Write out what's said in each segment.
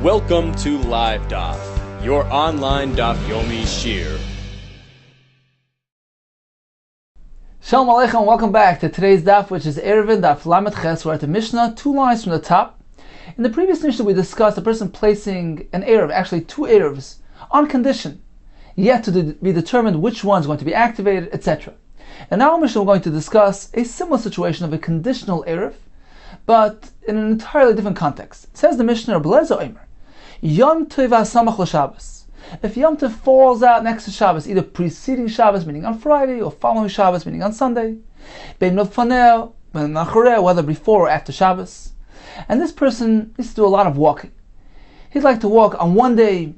Welcome to Live Daf, your online Daf Yomi Shir. Shalom Aleichem, welcome back to today's Daf, which is Eruvin, Daf Lamed Ches. We're at the Mishnah, 2 lines from the top. In the previous Mishnah we discussed a person placing an Eruv, actually 2 Eruvs, on condition, yet to be determined which one is going to be activated, etc. And now in Mishnah we're going to discuss a similar situation of a conditional Eruv, but in an entirely different context. It says the Mishnah, Belezo Omer, Yom Tov HaSamach LaShabbos. If Yom Tov falls out next to Shabbos, either preceding Shabbos, meaning on Friday, or following Shabbos, meaning on Sunday, whether before or after Shabbos, and this person needs to do a lot of walking. He'd like to walk on one day,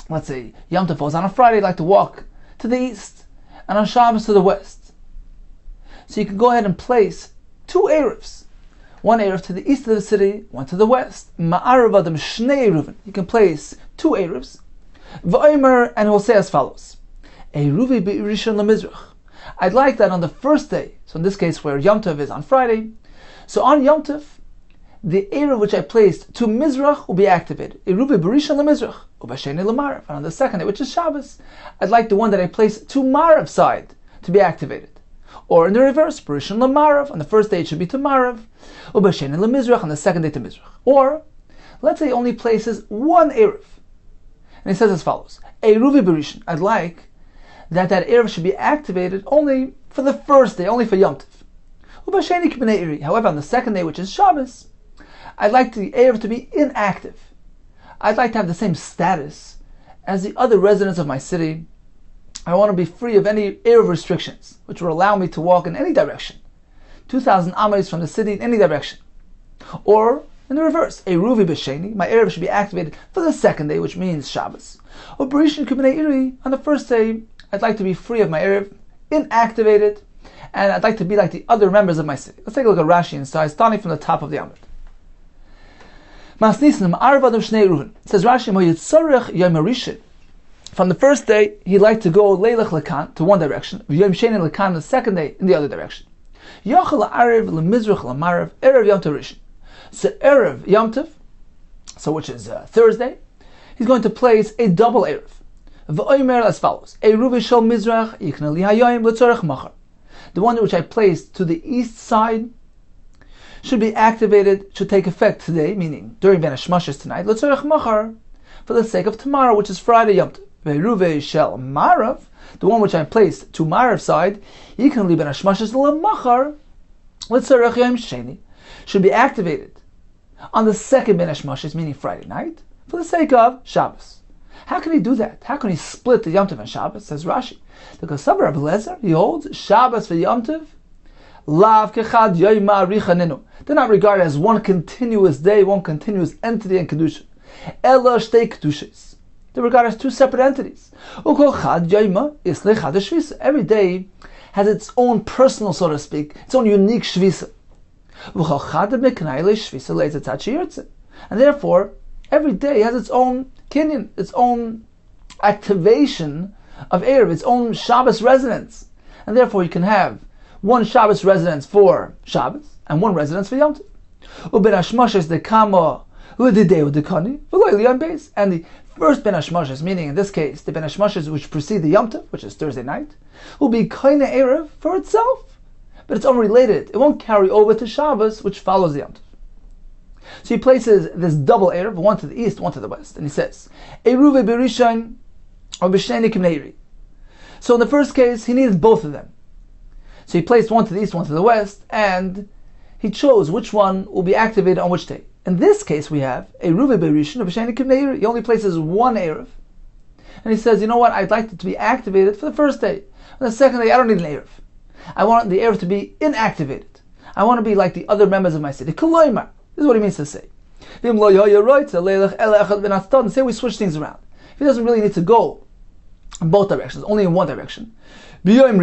let's say Yom Tov falls on a Friday, he'd like to walk to the east, and on Shabbos to the west. So you can go ahead and place 2 Eruvs. One Eruv to the east of the city, one to the west. Ma'arav Adam Shnei Eruvin. You can place 2 Eruvs. V'omer, and he will say as follows: Eruvi be'irishon lemizrach. I'd like that on the first day, so in this case where Yom Tov is on Friday, so on Yom Tov, the Eruv which I placed to Mizrach will be activated. Eruvi be'irishon lemizrach, u'b'sheni lemarav. And on the second day, which is Shabbos, I'd like the one that I placed to Marav side to be activated. Or in the reverse, Be'irishon lemarav, on the first day it should be to Marav, u'b'sheni lemizrach, on the second day to Mizrach. Or, let's say he only places 1 Eruv. And he says as follows: Eruvi be'irishon. I'd like that Eruv should be activated only for the first day, only for Yom Tov. U'b'sheni k'bnei iri. However, on the second day, which is Shabbos, I'd like the Eruv to be inactive. I'd like to have the same status as the other residents of my city. I want to be free of any Eruv restrictions, which will allow me to walk in any direction, 2,000 amas from the city in any direction. Or, in the reverse, Eruvi b'sheni, my Eruv should be activated for the second day, which means Shabbos. Or Be'irishon k'bnei iri, on the first day, I'd like to be free of my Eruv, inactivated, and I'd like to be like the other members of my city. Let's take a look at Rashi inside, starting from the top of the Amud. Masnisnim Ma'arav Adam Shnei Eruvin. It says Rashi, Mo yitzarech yom harishon. From the first day, he'd like to go leilach lekan, to one direction, v'yom sheni lekan, the second day, in the other direction. Yochel la'arev le'mizrach le'marav, erev yom tov rishon. So erev yom tov, so which is Thursday, he's going to place a double erev. V'omer as follows: Eruv shel mizrach yikna li hayoyim l'tzorech machar. The one which I placed to the east side should be activated, should take effect today, meaning during Ben Hashmashos tonight, l'tzorech machar, for the sake of tomorrow, which is Friday Yom Tov. Ve'eruv shel marav, the one which I placed to Marav side, yikna li Ben Hashmashos l'machar, l'tzorech yom sheni, should be activated on the second Ben Hashmashos, meaning Friday night, for the sake of Shabbos. How can he do that? How can he split the Yom Tov and Shabbos? Says Rashi. Because Sabar Abelezer, he holds Shabbos for Yom Tov, Lav kechad yoyma richaninu. They're not regarded as one continuous day, one continuous entity in Kedusha. Ela shtei Kedushas. They're regarded as 2 separate entities. Ukol chad yoyma islei chad shvisa. Every day has its own personal, so to speak, its own unique shvisa. And therefore, every day has its own kinyan, its own activation of Erev, its own Shabbos residence. And therefore you can have one Shabbos residence for Shabbos and one residence for Yom Tov. And the first Ben Hashmashos, meaning in this case the Ben Hashmashos which precede the Yom Tov, which is Thursday night, will be Kaina Erev for itself, but it's unrelated. It won't carry over to Shabbos, which follows the Yom Tov. So he places this double Erev, one to the east, one to the west, and he says, Eruve be'irishon or b'sheni k'bnei iri. So in the first case, he needed both of them. So he placed one to the east, one to the west, and he chose which one will be activated on which day. In this case, we have Eruve be'irishon or b'sheni k'bnei iri. He only places 1 Erev, and he says, you know what, I'd like it to be activated for the first day. On the second day, I don't need an Erev. I want the Erev to be inactivated. I want to be like the other members of my city. Koloimar. This is what he means to say. Say we switch things around. If he doesn't really need to go in both directions, only in one direction. He only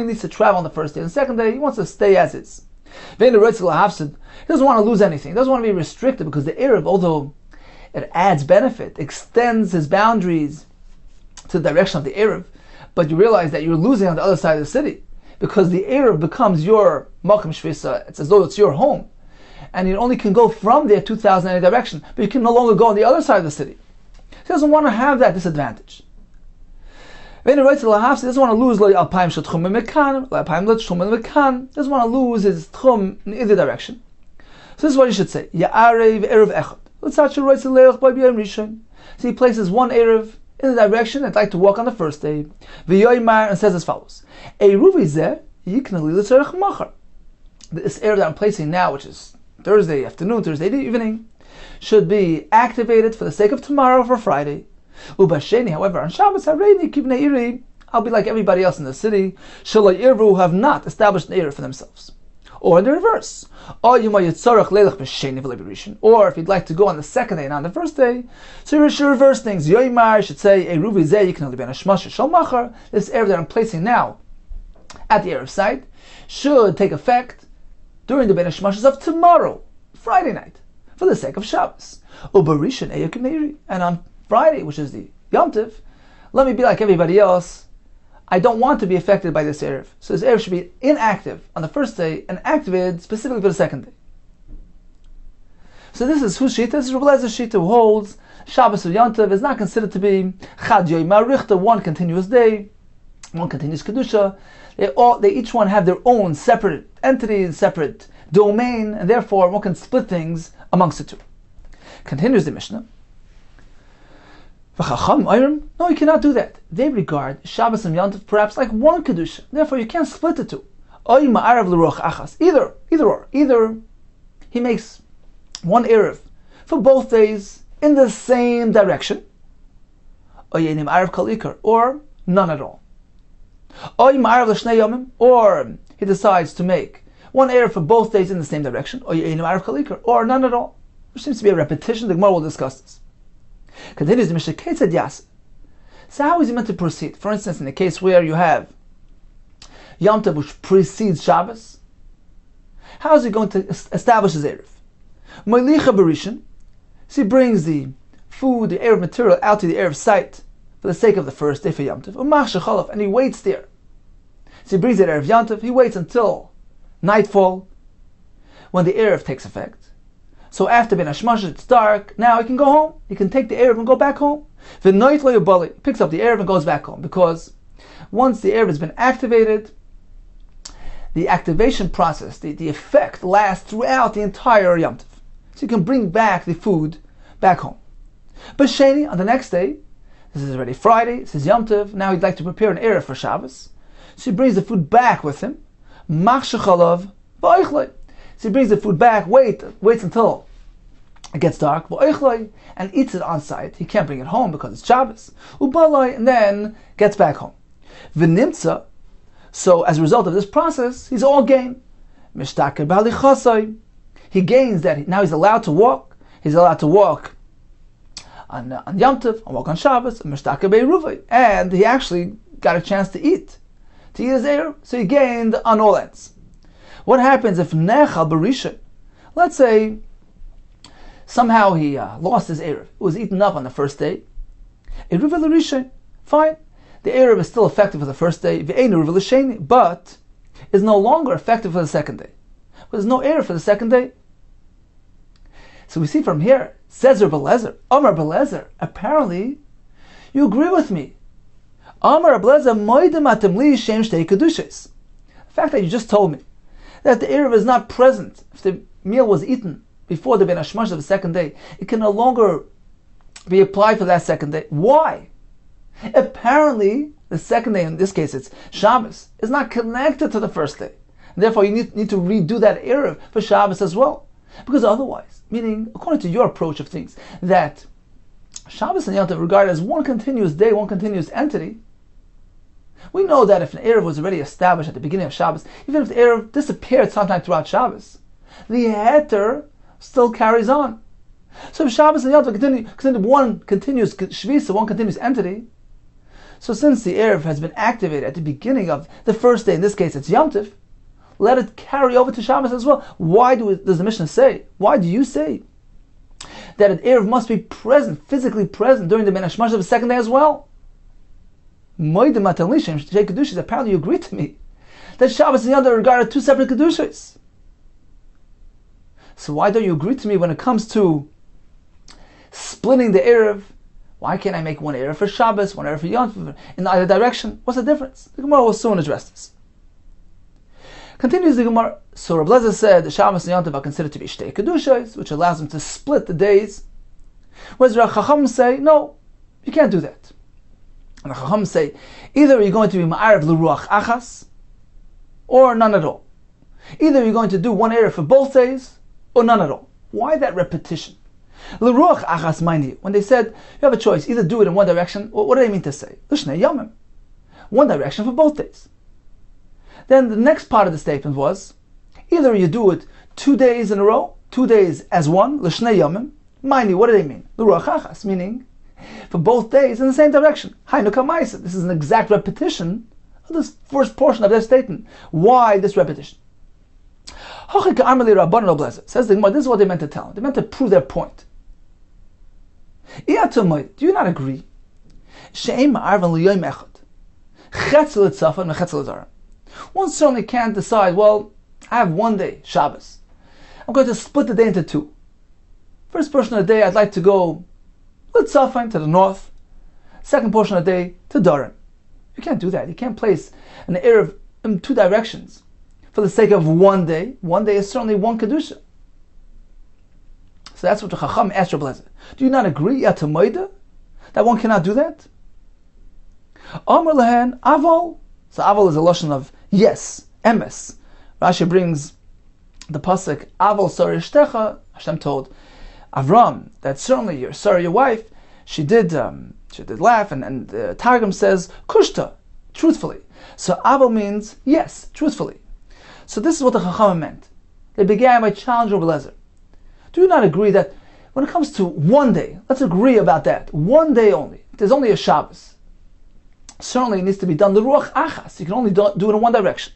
needs to travel on the first day. And the second day, he wants to stay as is. He doesn't want to lose anything. He doesn't want to be restricted because the Erev, although it adds benefit, extends his boundaries to the direction of the Erev, but you realize that you're losing on the other side of the city. Because the Erev becomes your Malkum Shvisa, it's as though it's your home. and you only can go from there 2,000 in any direction, but you can no longer go on the other side of the city. He doesn't want to have that disadvantage. He doesn't want to lose doesn't want to lose his tchum in either direction. So this is what he should say. So he places one Erev in the direction I'd like to walk on the first day. And says as follows. This Erev that I'm placing now, which is Thursday afternoon, Thursday evening, should be activated for the sake of tomorrow for Friday. Ubasheni, however, on Shabbos, I'll be like everybody else in the city, who have not established an Erev for themselves. Or in the reverse. Or if you'd like to go on the second day and on the first day, so you should reverse things. Yoimar should say, this Erev that I'm placing now at the Erev site should take effect during the Ben Hashmashas of tomorrow, Friday night, for the sake of Shabbos. And on Friday, which is the Yom Tov, let me be like everybody else. I don't want to be affected by this Erev. So this Erev should be inactive on the first day and activated specifically for the second day. So this is whose Shita? This is Rebbe Elazar's Shita, who holds Shabbos or Yom Tov is not considered to be Chad Yoimar Richta, one continuous day, one continuous Kedusha. They each one have their own separate entities, separate domain, and therefore one can split things amongst the two. Continues the Mishnah. No, you cannot do that. They regard Shabbos and Yom Tov perhaps like one Kedusha. Therefore, you can't split the two. Either he makes one Erev for both days in the same direction, or none at all. Or he decides to make one Erev for both days in the same direction, or none at all. Which seems to be a repetition. The Gemara will discuss this. Continues the Mishnah. So how is he meant to proceed? For instance, in the case where you have Yom Tov which precedes Shabbos, how is he going to establish his Erev? Moilicha Berishin, so he brings the food, the Erev material out to the Erev site for the sake of the first day for Yom Tov, and he waits there. So he brings the Erev Yom Tov, he waits until nightfall, when the Erev takes effect. So after Ben Hashmashas, it's dark. Now he can go home. He can take the Erev and go back home. The night picks up the Erev and goes back home, because once the Erev has been activated, the activation process, the effect lasts throughout the entire Yom Tov. So you can bring back the food back home. But Sheni, on the next day, this is already Friday, this is Yom Tov, now he'd like to prepare an Erev for Shabbos. So he brings the food back with him. Machshechalav v'oichloi. So he brings the food back, waits until it gets dark, and eats it on site. He can't bring it home because it's Shabbos. And then gets back home. V'nimtza, so as a result of this process, he's all gain. He gains that now he's allowed to walk. He's allowed to walk on Yom Tov, and walk on Shabbos, and he actually got a chance to eat his Erev, so he gained on all ends. What happens if Nechal Berisha, let's say somehow he lost his Erev, it was eaten up on the first day, Eruv L'Rishon, fine, the Erev is still effective for the first day, V'ein Eruv L'Sheni, but is no longer effective for the second day. But there's no Erev for the second day. So we see from here, says Rebbe Elazar, Amar Rebbe Elazar, apparently you agree with me. Amar Rebbe Elazar, Moedem atem li shem shtei kedushes. The fact that you just told me that the Erev is not present, if the meal was eaten before the Ben Hashmashas of the second day, it can no longer be applied for that second day. Why? Apparently, the second day, in this case it's Shabbos, is not connected to the first day. And therefore you need to redo that Erev for Shabbos as well. Because otherwise, meaning, according to your approach of things, that Shabbos and Yom Tov are regarded as one continuous day, one continuous entity, we know that if an Erev was already established at the beginning of Shabbos, even if the Erev disappeared sometime throughout Shabbos, the Heter still carries on. So if Shabbos and Yom Tov continue one continuous Shvisa, one continuous entity, so since the Erev has been activated at the beginning of the first day, in this case it's Yom Tov, let it carry over to Shabbos as well. Why does the Mishnah say, why do you say that an Erev must be present, physically present during the Ben Hashmashas of the second day as well? Apparently you agree to me that Shabbos and Yom Tov are regarded two separate Kedushas. So why don't you agree to me when it comes to splitting the Erev? Why can't I make one Erev for Shabbos, one Erev for Yom Tov, in either direction? What's the difference? The Gemara will soon address this. Continues the Gemara. So Rabbi Lezer said the Shabbos and Yom Tov are considered to be Shtei Kedushos, which allows them to split the days. Whereas the Chacham say, no, you can't do that. And the Chacham say, either you're going to be Ma'arev L'Ruach Achas, or none at all. Either you're going to do one Erev for both days, or none at all. Why that repetition? L'Ruach Achas, mind you, when they said, you have a choice, either do it in one direction, what do they mean to say? L'Shnei Yomim. One direction for both days. Then the next part of the statement was, either you do it 2 days in a row, 2 days as one, L'Shnei Yomim. Mind you, what do they mean? L'Ruach Achas, meaning for both days in the same direction. Hainu Kamaisa. This is an exact repetition of this first portion of their statement. Why this repetition? Says the Gemara, this is what they meant to tell him. They meant to prove their point. Do you not agree? One certainly can't decide, well, I have 1 day, Shabbos. I'm going to split the day into 2. First portion of the day, I'd like to go Litzafan to the north. Second portion of the day to Durham. You can't do that. You can't place an Erev in 2 directions for the sake of 1 day. 1 day is certainly 1 Kedusha. So that's what the Chacham asked Rabbi Lezer. Do you not agree, Yatamoida, that one cannot do that? Amar lehen Aval. So Aval is a loshon of yes, emes. Rashi brings the pasuk Aval Sarishtecha. Hashem told Avram that certainly your wife, she did laugh, and the Targum says kushta, truthfully. So Aval means yes, truthfully. So this is what the Chacham meant. They began by challenging Rabbi Lezer. Do you not agree that when it comes to 1 day, let's agree about that, 1 day only, there's only a Shabbos, certainly it needs to be done the Ruach Achas. You can only do it in one direction.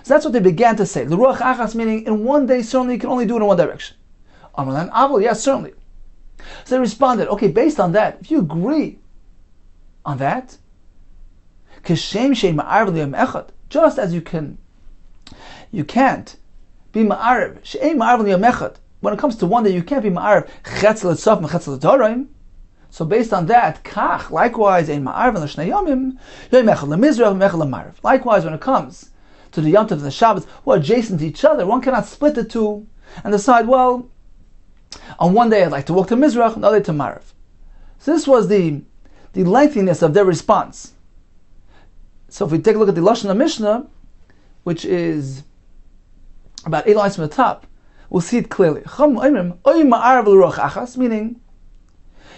So that's what they began to say. The Ruach Achas, meaning in 1 day, certainly you can only do it in one direction. Amalan Aval, yes, certainly. So they responded, okay, based on that, if you agree on that, just as you can't be ma'arev, when it comes to 1 day, you can't be ma'arev chetzel etzaf and chetzel edarim. So based on that, kach, likewise, ein ma'arev and l'shnei yomim, yoy mechel lemizrach, mechel lema'arev. Likewise, when it comes to the Yom Tov and the Shabbos, who are adjacent to each other, one cannot split the two and decide, well, on 1 day I'd like to walk to Mizrach, another day to Ma'arev. So this was the lengthiness of their response. So if we take a look at the Lashon HaMishnah, which is about 8 lines from the top, we'll see it clearly. Meaning,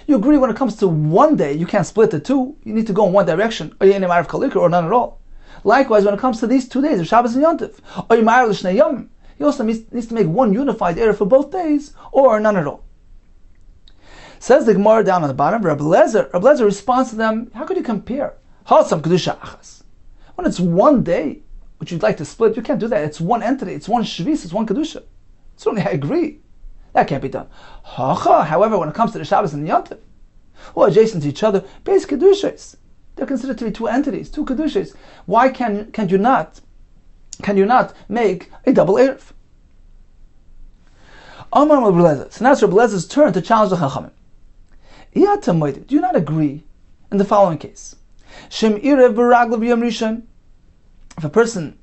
you agree when it comes to 1 day, you can't split the two, you need to go in one direction, or none at all. Likewise, when it comes to these 2 days of Shabbos and Yom Tov, he also needs to make one unified Erev for both days, or none at all. Says the Gemara down on the bottom, Rabbi Lezer responds to them, how could you compare? When it's 1 day, which you'd like to split, you can't do that. It's one entity, it's one Shvis, it's one Kedusha. Certainly I agree. That can't be done. However, when it comes to the Shabbos and the Yom Tov, who are adjacent to each other, base Kedushas, they're considered to be 2 entities, 2 Kedushas. Why can you not make a double Erev? Amar Rabbi Lezer. So now it's Rabbi Lezer's turn to challenge the Chachamim. Do you not agree in the following case? Shem Erev b'raglav b'yom rishon. If a person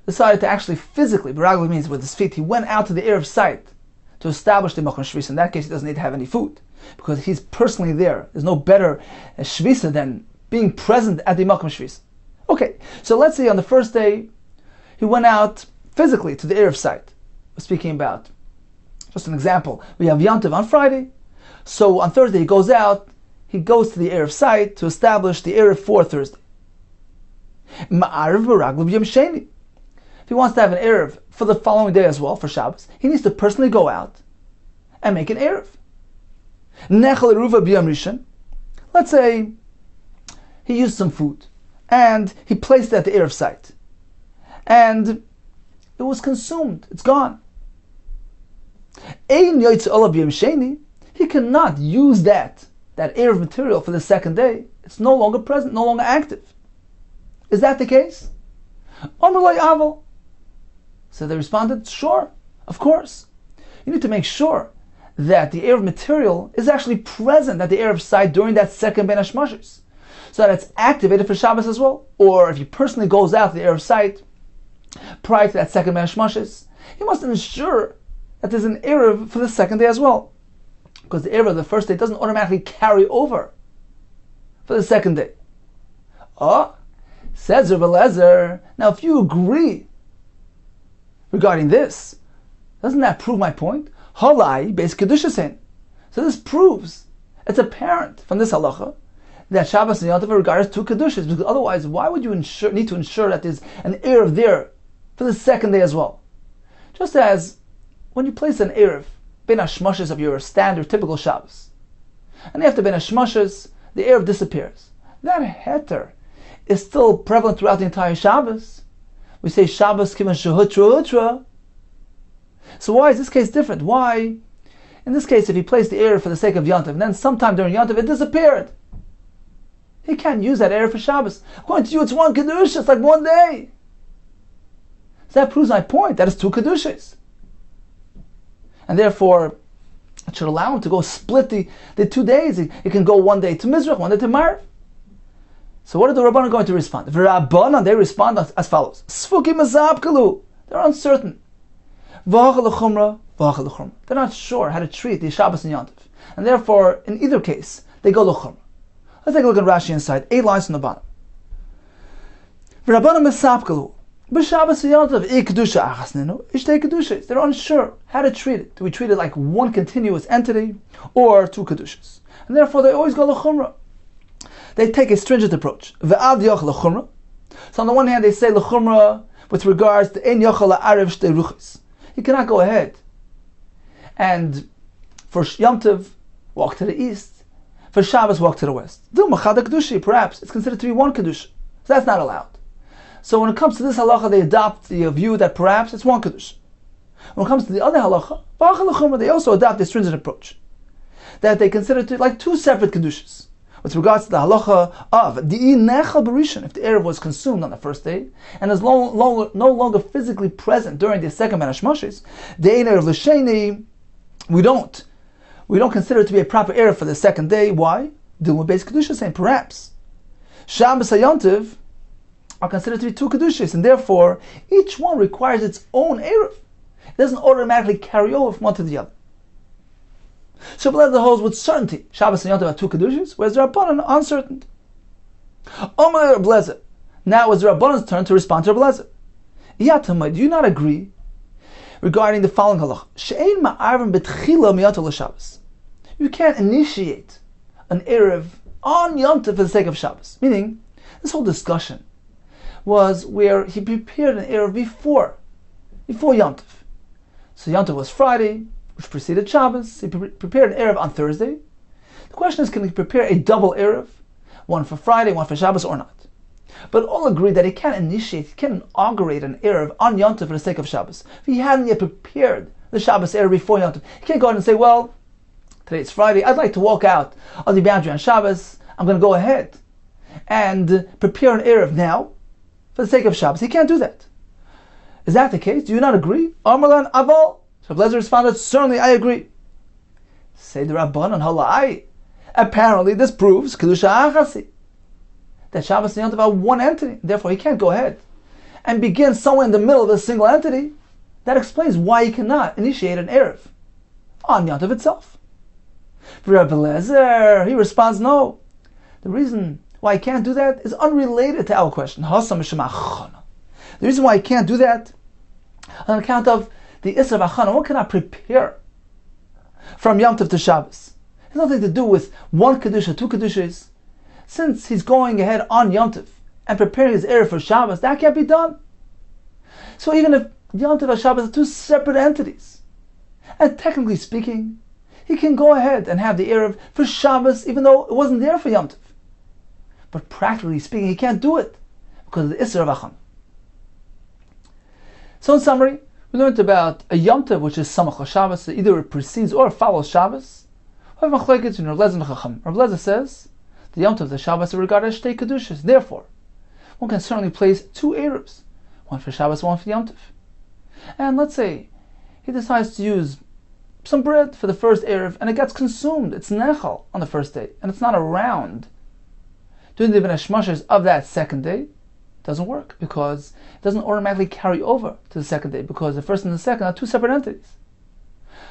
decided to actually physically, b'raglav means with his feet, he went out to the Erev site to establish the Makom Shvisa. In that case, he doesn't need to have any food because he's personally there. There's no better Shvisa than being present at the Makom Shvisa. Okay, so let's say on the first day, he went out physically to the Erev site. We're speaking about, just an example, we have Yom Tov on Friday. So on Thursday he goes to the Erev site to establish the Erev for Thursday. If he wants to have an Erev for the following day as well, for Shabbos, he needs to personally go out and make an Erev. Let's say he used some food and he placed it at the Erev site and it was consumed, it's gone. He cannot use that Erev material for the second day. It's no longer present, no longer active. Is that the case? So they responded, sure, of course. you need to make sure that the Erev material is actually present at the Erev site during that second Ben Hashmashis, so that it's activated for Shabbos as well. Or if he personally goes out to the Erev site prior to that second Ben Hashmashis, he must ensure that there's an Erev for the second day as well, because the Erev of the first day doesn't automatically carry over for the second day. Says Rav Eliezer, now if you agree regarding this, doesn't that prove my point? Halai beis kedushasen. So this proves, it's apparent from this halacha, that Shabbos and Yom Tov are regarded as two kedushas, because otherwise, why would you need to ensure that there's an Erev there for the second day as well? Just as when you place an Erev ben hashmashas of your standard typical Shabbos, and after ben hashmashas the Erev disappears, that heter is still prevalent throughout the entire Shabbos. We say Shabbos kivan shehutra utra. So why is this case different? Why, in this case, if he placed the Erev for the sake of Yom Tov, and then sometime during Yom Tov it disappeared, he can't use that Erev for Shabbos. According to you, it's one kedusha, it's like one day. So that proves my point, that it's two kedushas. And therefore, it should allow him to go split the 2 days. He can go one day to Mizrach, one day to Marv. So what are the Rabbanan going to respond? The Rabbanan, they respond as follows. Sfuki mazabkalu. They're uncertain. They're not sure how to treat the Shabbos and Yom Tov. And therefore, in either case, they go l'chumra. Let's take a look at Rashi inside. 8 lines from the bottom. Rabbanan mazabkalu. B'Shabbos and Yom Tov, kedusha achasnenu, ishtei kedushas. They're unsure how to treat it. Do we treat it like one continuous entity or two kedushas? And therefore, they always go l'chumra. They take a stringent approach. Ve'ad yoch l'chumra. So on the one hand, they say l'chumra with regards to ein yochel la'arev shtei ruchis. You cannot go ahead and for Yom Tov walk to the east, for Shabbos walk to the west. Do machad kedushi, perhaps it's considered to be one kedusha. So that's not allowed. So when it comes to this halacha, they adopt the view that perhaps it's one kedusha. When it comes to the other halacha, they also adopt the stringent approach that they consider to like two separate kedushas. With regards to the halacha of the nechal b'rishon, if the Erev was consumed on the first day and is no longer physically present during the second Ben Hashmashis, the Erev l'sheni, we don't consider it to be a proper Erev for the second day. Why? Dilma beis kedusha saying perhaps Shabbos and Yom Tov are considered to be two kedushas, and therefore each one requires its own Erev. It doesn't automatically carry over from one to the other. So Beleza holds with certainty Shabbos and Yom Tov are two kedushas, whereas the Rabbanan are uncertain. Omar Beleza. Now it's the Rabbanan's turn to respond to Beleza. Yatamai, do you not agree regarding the following halach? She'ein ma'arvim betchila miyom tov l'Shabbos. You can't initiate an Erev on Yom Tov for the sake of Shabbos. Meaning, this whole discussion was where he prepared an Erev before Yom Tov. So Yom Tov was Friday, which preceded Shabbos. He prepared an Erev on Thursday. The question is, can he prepare a double Erev, one for Friday, one for Shabbos, or not? But all agree that he can't inaugurate an Erev on Yom Tov for the sake of Shabbos. If he hadn't yet prepared the Shabbos Erev before Yom Tov, he can't go ahead and say, well, today it's Friday, I'd like to walk out on the boundary on Shabbos, I'm going to go ahead and prepare an Erev now for the sake of Shabbos. He can't do that. Is that the case? Do you not agree? Amalan Aval. So Beleza responded, certainly I agree. Say the Rabbanan halai. Apparently this proves kedusha achasi, that Shabbos and Yom Tov are one entity. Therefore he can't go ahead and begin somewhere in the middle of a single entity. That explains why he cannot initiate an Erev on Yom Tov itself. For Rabbi Eliezer, he responds, no. The reason why he can't do that is unrelated to our question. The reason why he can't do that on account of the Isra V'Achana. One cannot prepare from Yom Tov to Shabbos. It has nothing to do with one Kedusha, two Kedushas. Since he's going ahead on Yom Tov and preparing his Erev for Shabbos, that can't be done. So even if Yom Tov and Shabbos are two separate entities, and technically speaking, he can go ahead and have the Erev for Shabbos even though it wasn't there for Yom Tov. But practically speaking, he can't do it because of the Isra V'Achana. So in summary, we learned about a Yom Tov which is Samach LaShabbos, that either it precedes or follows Shabbos. We have machlokes between Rav Eliezer and Chacham. Rav Eliezer says the Yom Tov, the Shabbos, are regarded as Shtei Kedushas. Therefore, one can certainly place two Erevs, one for Shabbos, one for Yom Tov. And let's say he decides to use some bread for the first Erev, and it gets consumed. It's Nechal on the first day, and it's not around during the Ben Hashmashas of that second day. It doesn't work, because it doesn't automatically carry over to the second day, because the first and the second are two separate entities.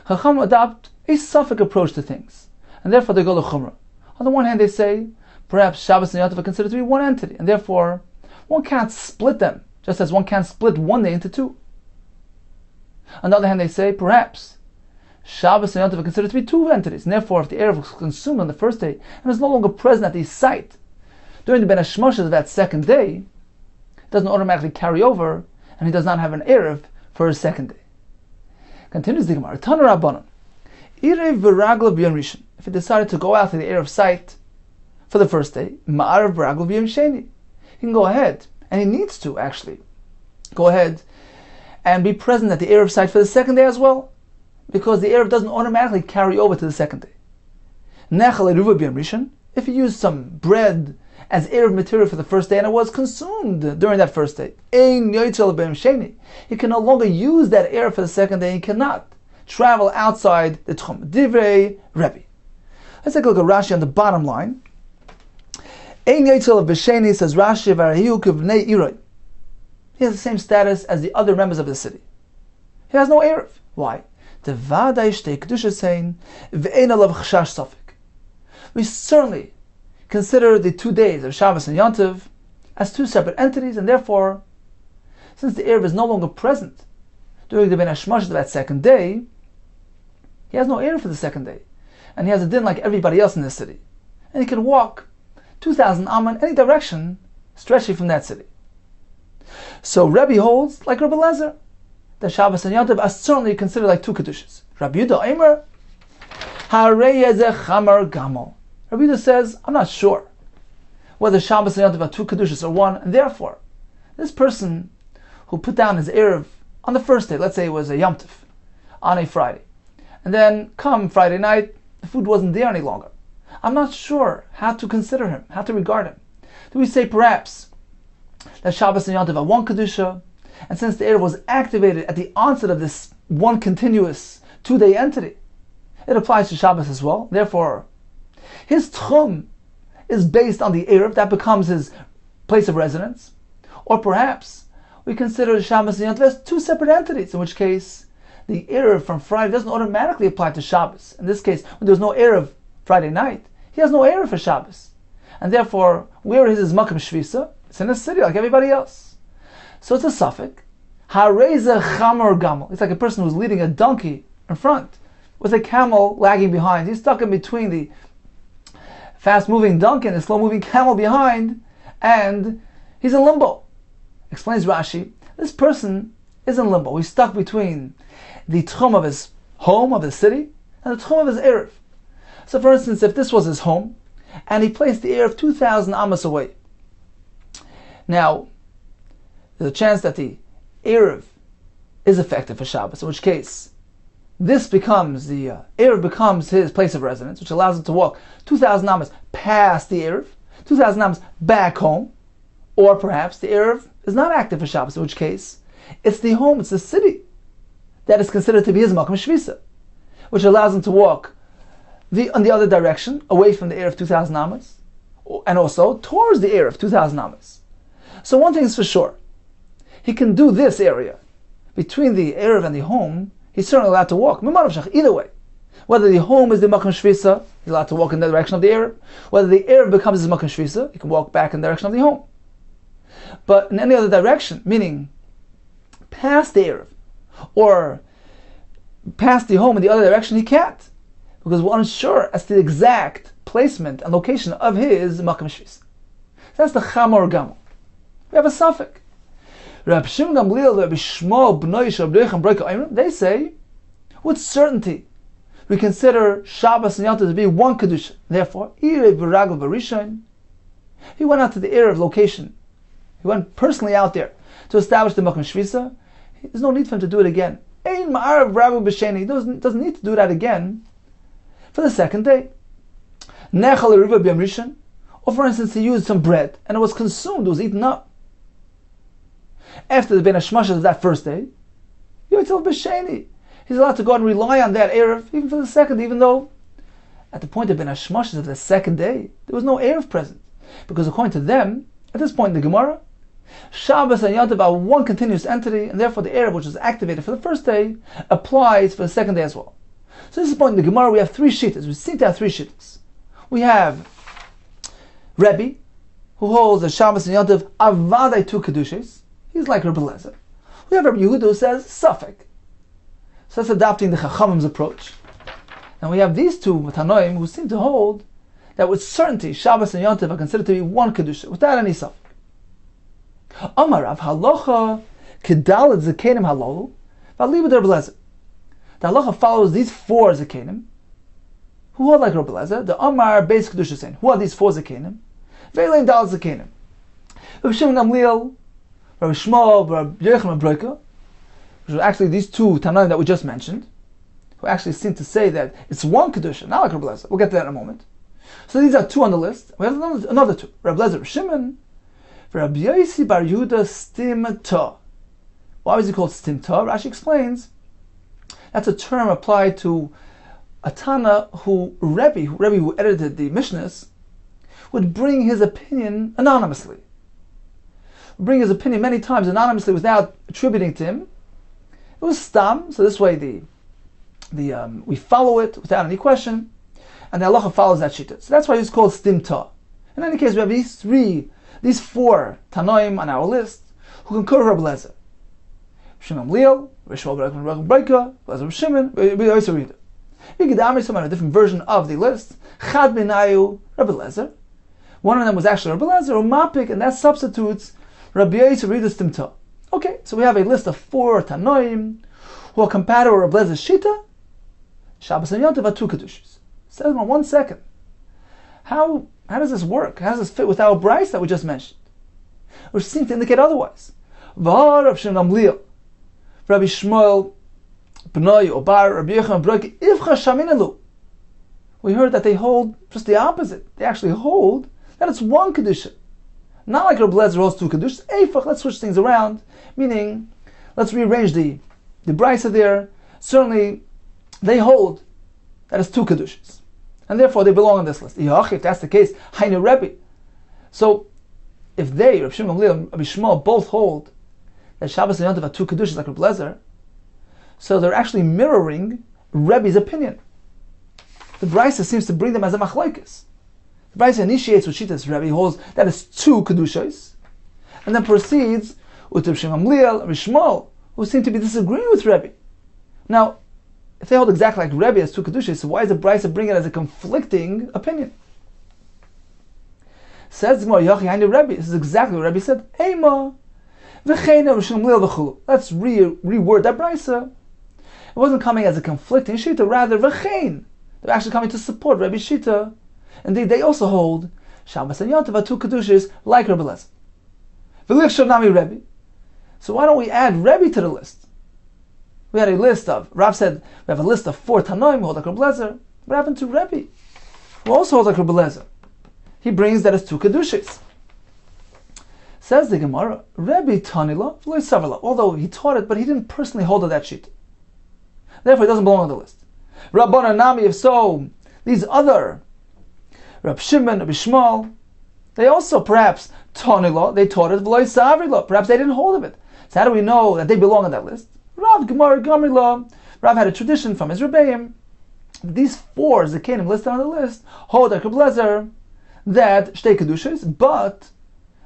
Chacham adopt a Suffolk approach to things, and therefore they go to Chumrah. On the one hand, they say perhaps Shabbos and Yom Tov are considered to be one entity, and therefore one can't split them, just as one can't split one day into two. On the other hand, they say perhaps Shabbos and Yom Tov are considered to be two entities, and therefore if the Erev was consumed on the first day and is no longer present at the site during the Ben Hashmashas of that second day, it doesn't automatically carry over, and he does not have an Erev for his second day. Continues the Gemara, Tana Rabbanan, Irev v'raglav b'yom rishon. If he decided to go out to the Erev site for the first day, Ma'arav v'raglav b'yom sheni. He can go ahead, and he needs to actually go ahead and be present at the Erev site for the second day as well, because the Erev doesn't automatically carry over to the second day. Nechal Eruvin b'yom rishon. If he used some bread as Erev material for the first day and it was consumed during that first day, Ein yotzei b'yom sheni. He can no longer use that Erev for the second day. He cannot travel outside the Tchum. Divrei Rebbe. Let's take a look at Rashi on the bottom line. Ein yotzei b'sheni, says Rashi, v'arahiu k'vnei iroi. He has the same status as the other members of the city. He has no Erev. Why? We certainly consider the 2 days of Shabbos and Yom Tov as two separate entities, and therefore, since the Erev is no longer present during the Ben Hashmashas of that second day, he has no Erev for the second day, and he has a din like everybody else in this city, and he can walk 2,000 amma in any direction stretching from that city. So Rebbe holds like Rabbi Lezer that Shabbos and Yom Tov are certainly considered like two kedushas. Rabbi Yudah Eimer, Harei yezeh chamar gamal. Rabbi Yudah says, I'm not sure whether Shabbos and Yom Tov are two kedushas or one, and therefore, this person who put down his Erev on the first day, let's say it was a Yom Tov, on a Friday, and then come Friday night, the food wasn't there any longer. I'm not sure how to consider him, how to regard him. Do we say perhaps that Shabbos and Yom Tov are one kedusha, and since the Erev was activated at the onset of this one continuous 2-day entity, it applies to Shabbos as well. Therefore, his tchum is based on the Erev, that becomes his place of residence. Or perhaps we consider Shabbos and Yom Tov as two separate entities, in which case the Erev from Friday doesn't automatically apply to Shabbos. In this case, when there's no Erev Friday night, he has no Erev for Shabbos. And therefore, where is his Makom Shvisa? It's in a city like everybody else. So it's a suffix. Hareze chamor gamel. It's like a person who's leading a donkey in front with a camel lagging behind. He's stuck in between the fast-moving donkey and the slow-moving camel behind, and he's in limbo. Explains Rashi, this person is in limbo. He's stuck between the tchum of his home, of his city, and the tchum of his Erev. So for instance, if this was his home, and he placed the Erev 2,000 amas away, now, there's a chance that the Erev is effective for Shabbos, in which case this becomes Erev becomes his place of residence, which allows him to walk 2,000 amas past the Erev, 2,000 amas back home, or perhaps the Erev is not active for Shabbos, in which case it's the home, it's the city that is considered to be his Makom Shvisa, which allows him to walk on the other direction, away from the Erev 2,000 amas, and also towards the Erev 2,000 amas. So one thing is for sure, he can do this area between the Erev and the home. He's certainly allowed to walk. Either way, whether the home is the Makom Shvisa, he's allowed to walk in the direction of the Erev. Whether the Erev becomes his Makom Shvisa, he can walk back in the direction of the home. But in any other direction, meaning past the Erev or past the home in the other direction, he can't, because we're unsure as to the exact placement and location of his Makom Shvisa. That's the Chamor Gamel. We have a suffix. Rab Shimon Gamliel, Rabbi Shmuel, Bnei Shabdechem, Breika Ayrim, they say, with certainty, we consider Shabbos and Yom Tov to be one Kedusha. Therefore, Irev v'ragel v'rishon, he went out to the Erev location. He went personally out there to establish the Makom Shvisa. There's no need for him to do it again. Ein ma'arav v'ragel b'sheni, he doesn't need to do that again for the second day. Nechal Eruvin b'yom rishon, or for instance, he used some bread and it was consumed, it was eaten up. After the Ben Hashmashas of that first day, Yotzei b'sheni, he's allowed to go and rely on that Erev, even for the second, even though at the point of Ben Hashmashas of the second day, there was no Erev present. Because according to them, at this point in the Gemara, Shabbos and Yom Tov are one continuous entity, and therefore the Erev, which was activated for the first day, applies for the second day as well. So this is the point in the Gemara, we have three shittas. We seem to have three shittas. We have Rebbe, who holds that Shabbos and Yom Tov are vadai two kedushes. He's like Rebbe Lezer. We have Rabbi Yehuda who says Safek. So that's adopting the Chachamim's approach. And we have these two Tanoim who seem to hold that with certainty Shabbos and Yom Tov are considered to be one kedusha, without any Safek. Amar Rav Halacha Kedalet Zakenim Halalu V'alibu Rebbe Lezer. The halacha follows these four Zakenim who hold like Rebbe Lezer. The Amar base kedusha saying, who are these four Zakenim? Veilein Dalet Zakenim. Rabbi Shimon Gamliel, Rabbi Shmuel, Rabbi Yochanan Broika, which are actually these two Tanaim that we just mentioned, who actually seem to say that it's one kedusha, not like Rebbe Lezer. We'll get to that in a moment. So these are two on the list. We have another two: Rebbe Lezer, Rabbi Shimon, Rabbi Yosi Bar Yehuda Stim Ta. Why was he called Stim Ta? Rashi explains that's a term applied to a Tana Rebbe who edited the Mishnahs, would bring his opinion anonymously. Bring his opinion many times anonymously without attributing to him. It was stam, so this way we follow it without any question, and the halacha follows that shita. So that's why it's called stim ta. In any case, we have these four tanoim on our list who concur with Rebbe Lezer. Shimon Gamliel, Rishwal Bar Breika, Lezer Shimon, Rabbi we could some on a different version of the list. Chad Benayu, Rebbe Lezer. One of them was actually Rebbe Lezer or Mapik, and that substitutes Rabbi Yosi Bar Yehuda Stim Ta. Okay, so we have a list of four tanoim who are compatible with Rebbe Lezer's shita. Shabbos and Yom Tov are two kedushas. Says in 1 second. How does this work? How does this fit with our brayso that we just mentioned? Which seems to indicate otherwise. V'har Rav Shimon Gamliel, Rabbi Shmuel, B'nai, Obar, Rabbi Yochanan Broika, Ivcha Shaminalu. We heard that they hold just the opposite. They actually hold that it's one kedusha. Not like Rebbe Lezer holds two kedushas. Eifach, let's switch things around. Meaning, let's rearrange the brayso there. Certainly, they hold that it's two kedushas, and therefore they belong on this list. If that's the case, Hainu Rebbe. So, if they, Rav Shimon Gamliel and Rabbi Shmuel, both hold that Shabbos and Yom Tov are two kedushas like Rebbe Lezer, so they're actually mirroring Rebbe's opinion. The brayso seems to bring them as a machlokes. The brayso initiates with Shitas Rebbe, holds that it's two kedushas, and then proceeds with Rav Shimon Gamliel and Rabbi Shmuel, who seem to be disagreeing with Rebbe. Now, if they hold exactly like Rebbe as two kedushas, so why is the brayso bring it as a conflicting opinion? Says the Gemara, Yachi Hainu Rebbe. This is exactly what Rebbe said. Eima v'cheina Rav Shimon Gamliel v'chulu. Let's reword that brayso. It wasn't coming as a conflicting shita, rather v'chein. They're actually coming to support Rebbe's shita. Indeed, they also hold Shabbos and Yom Tov are two kedushas like Rebbe Lezer. V'lich shavnami Rebbe. So why don't we add Rebbe to the list? We had a list of, Rav said, we have a list of four Tanoim who hold like Rebbe Lezer. What happened to Rebbe, who also holds like Rebbe Lezer? He brings that as two kedushas. Says the Gemara, Rebbe Tanila v'lo Savala. Although he taught it, but he didn't personally hold to that shita. Therefore, he doesn't belong on the list. Rabbana Nami, if so, these other Rab Shimon, Rabbi Shmuel, they also perhaps Tanila, they taught it v'lo Savala. Perhaps they didn't hold of it. So how do we know that they belong on that list? Rav Gemara Gamrila. Rav had a tradition from his Rebbeim. These four Zakenim listed on the list hold like Rebbe Lezer that Shtei Kedushas, but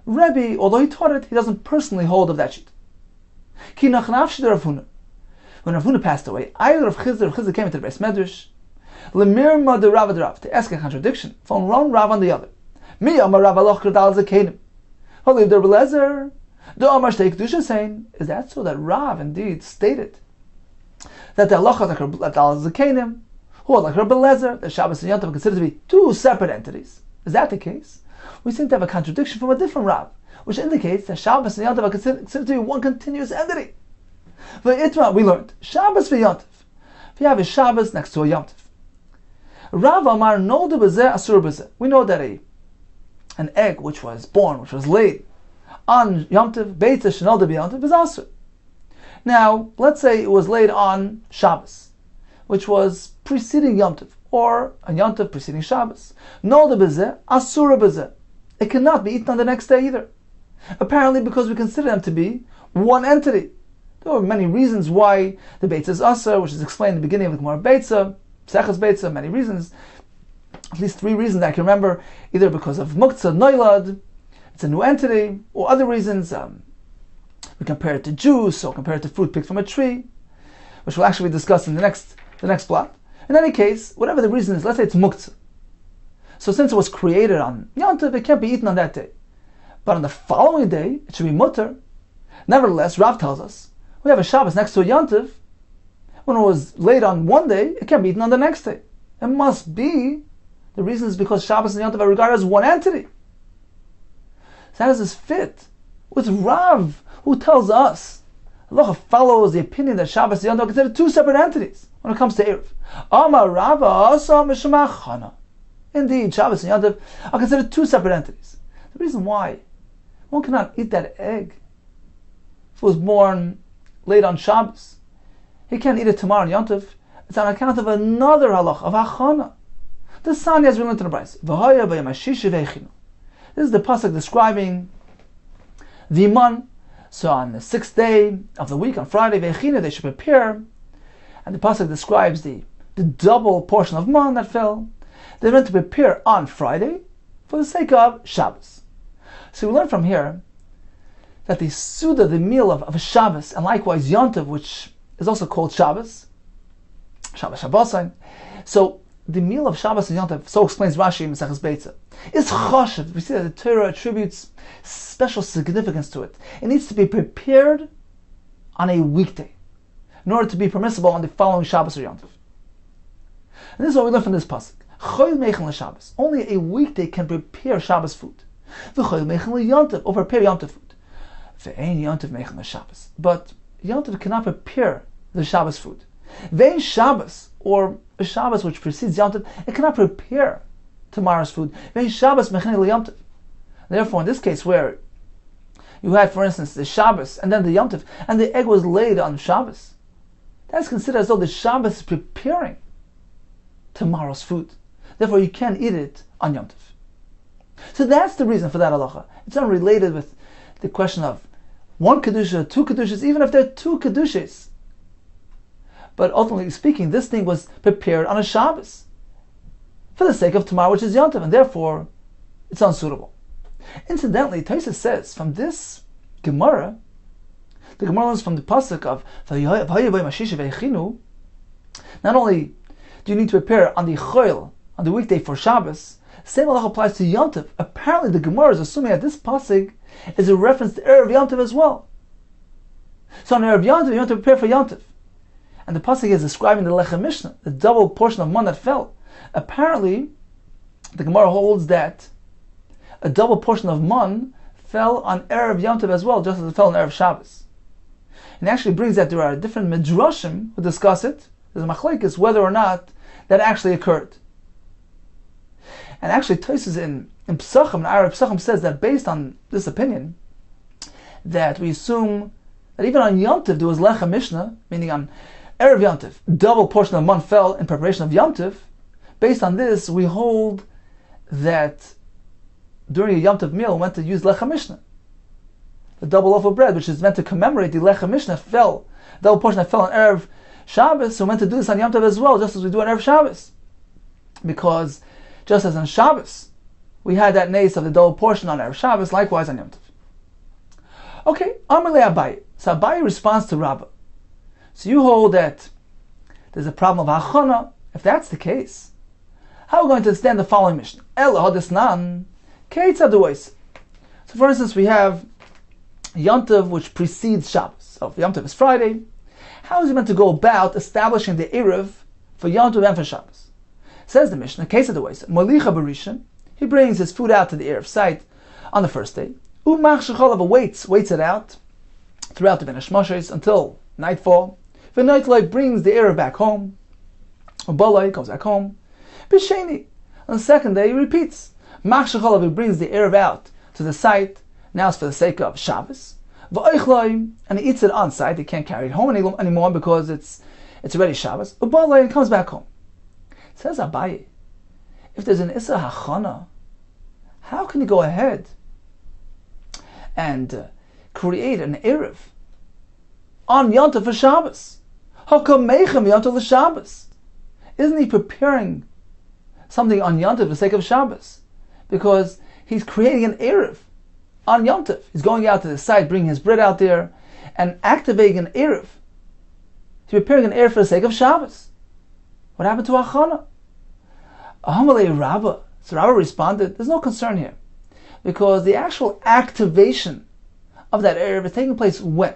Rebbe, although he taught it, he doesn't personally hold of that sheet. Ki nachnav shid Rav Huna. When Rav Huna passed away, either Rav Chizda came into the Beis Medrash, Lemirma de Rav to ask a contradiction from one Rav on the other. Mi Amar Rav Aloch Kradal Zakenim. Holy Rebbe Lezer. The Amar Shtei Kedusha saying, is that so that Rav indeed stated that the halacha like Rebbe Zakenim, who are like Rebbe Lezer, that Shabbos and Yom Tov are considered to be two separate entities? Is that the case? We seem to have a contradiction from a different Rav, which indicates that Shabbos and Yom Tov are considered to be one continuous entity. V'itma, we learned Shabbos v'Yom Tov. If you have a Shabbos next to a Yom Tov, Rav Amar no de bezeh asur bezeh. We know that an egg which was born, which was laid on Yom Tov, Beitza Shenol de Yom Tov is asur. Now, let's say it was laid on Shabbos, which was preceding Yom Tov, or a Yom Tov preceding Shabbos. No de bezeh, asura bezeh. It cannot be eaten on the next day either. Apparently because we consider them to be one entity. There are many reasons why the Beitza is Asur, which is explained in the beginning of the Gemara Beitza, Maseches Beitza, many reasons. At least 3 reasons I can remember, either because of Muktzah, Noilad, it's a new entity, or other reasons. We compare it to juice, or compare it to fruit picked from a tree, which we'll actually be discussing in the next block. In any case, whatever the reason is, let's say it's Muktzah. So since it was created on Yom Tov, it can't be eaten on that day. But on the following day, it should be mutter. Nevertheless, Rav tells us, we have a Shabbos next to a Yom Tov. When it was laid on one day, it can't be eaten on the next day. It must be, the reason is because Shabbos and Yom Tov are regarded as one entity. So how does this fit with Rav, who tells us, Allah follows the opinion that Shabbos and Yom Tov are considered 2 separate entities when it comes to Eruv. Amar Rava asa mishmach chana. Indeed, Shabbos and Yom Tov are considered 2 separate entities. The reason why one cannot eat that egg if it was born late on Shabbos, he can't eat it tomorrow on Yom Tov. It's on account of another halach of hachana. The Sanya has learned in the Brayso. V'haya v'yamashish v'echinu. This is the pasuk describing the man. So on the 6th day of the week, on Friday, v'echinu, they should prepare. And the pasuk describes the double portion of man that fell. They're meant to prepare on Friday for the sake of Shabbos. So we learn from here that the Suda, the meal of Shabbos, and likewise Yom Tov, which is also called Shabbos Shabbosain. So the meal of Shabbos and Yom Tov, so explains Rashi in Maseches Beitza, is choshev. We see that the Torah attributes special significance to it. It needs to be prepared on a weekday in order to be permissible on the following Shabbos or Yom Tov. And this is what we learn from this pasuk. Choyl meichen l'Shabbos. Only a weekday can prepare Shabbos food. V'choyl meichen l'Yom Tov, or prepare Yom Tov food. Ve'ein Yom Tov meichen l'Shabbos. But Yom Tov cannot prepare the Shabbos food. Ve'ein Shabbos, or a Shabbos which precedes Yom Tov, it cannot prepare tomorrow's food. Ve'ein Shabbos meichen l'Yom Tov. Therefore, in this case where you had, for instance, the Shabbos and then the Yom Tov, and the egg was laid on Shabbos, that's considered as though the Shabbos is preparing tomorrow's food. Therefore, you can't eat it on Yom Tov. So that's the reason for that halacha. It's not related with the question of 1 kedusha, 2 kedushas, even if there are 2 kedushas. But ultimately speaking, this thing was prepared on a Shabbos for the sake of tomorrow, which is Yom Tov, and therefore it's unsuitable. Incidentally, Tosfos says from this Gemara, the Gemara learns from the pasuk of not only do you need to prepare on the choil, on the weekday for Shabbos, same halacha applies to Yom Tov. Apparently the Gemara is assuming that this pasuk is a reference to Erev Yom Tov as well. So on Erev Yom Tov, you want to prepare for Yom Tov. And the pasuk is describing the Lechem Mishnah, the double portion of man that fell. Apparently, the Gemara holds that a double portion of man fell on Erev Yom Tov as well, just as it fell on Erev Shabbos. And it actually brings that there are different midrashim who discuss it. There's a machlekes whether or not that actually occurred. And actually, Tosfos in Pesachim, in Arab Pesachim, says that based on this opinion, that we assume that even on Yom Tov there was Lechem Mishnah, meaning on Erev Yom Tov, double portion of man fell in preparation of Yom Tov. Based on this, we hold that during a Yom Tov meal, we meant to use Lechem Mishnah, the double loaf of bread, which is meant to commemorate the Lechem Mishnah fell, double portion that fell on Erev Shabbos, so we're meant to do this on Yom Tov as well, just as we do on Erev Shabbos. Because just as on Shabbos, we had that nace of the double portion on Erev Shabbos, likewise on Yom Tov. Okay, Amalei Abaye. So Abaye responds to Rabbah. So you hold that there's a problem of hachana. If that's the case, how are we going to understand the following mission? Ela hadesnan keitzad. So for instance, we have Yom Tov which precedes Shabbos. So if Yom Tov is Friday, how is he meant to go about establishing the Eruv for Yom Tov and for Shabbos? Says the Mishnah, case of the ways, Molicha Barishan, he brings his food out to the Eruv site on the first day. Umach Shecholava waits it out throughout the Ben Hashmoshes until nightfall. V'naitlai brings the Eruv back home. Ubalai comes back home. B'sheni, on the second day he repeats. Mach Shecholava brings the Eruv out to the site. Now it's for the sake of Shabbos. and he eats it on site. He can't carry it home anymore because it's already Shabbos. And comes back home. Says Abaye, if there's an Issa Hachana, how can you go ahead and create an Erev on Yontif for Shabbos? Hakamechem Yontif l'Shabbos. Isn't he preparing something on Yontif for the sake of Shabbos? Because he's creating an Erev on Yontif. He's going out to the site, bringing his bread out there, and activating an Erev. He's preparing an Erev for the sake of Shabbos. What happened to Achana? Ahamalei Rabbah. So Rabbah responded, there's no concern here. Because the actual activation of that Erev is taking place when?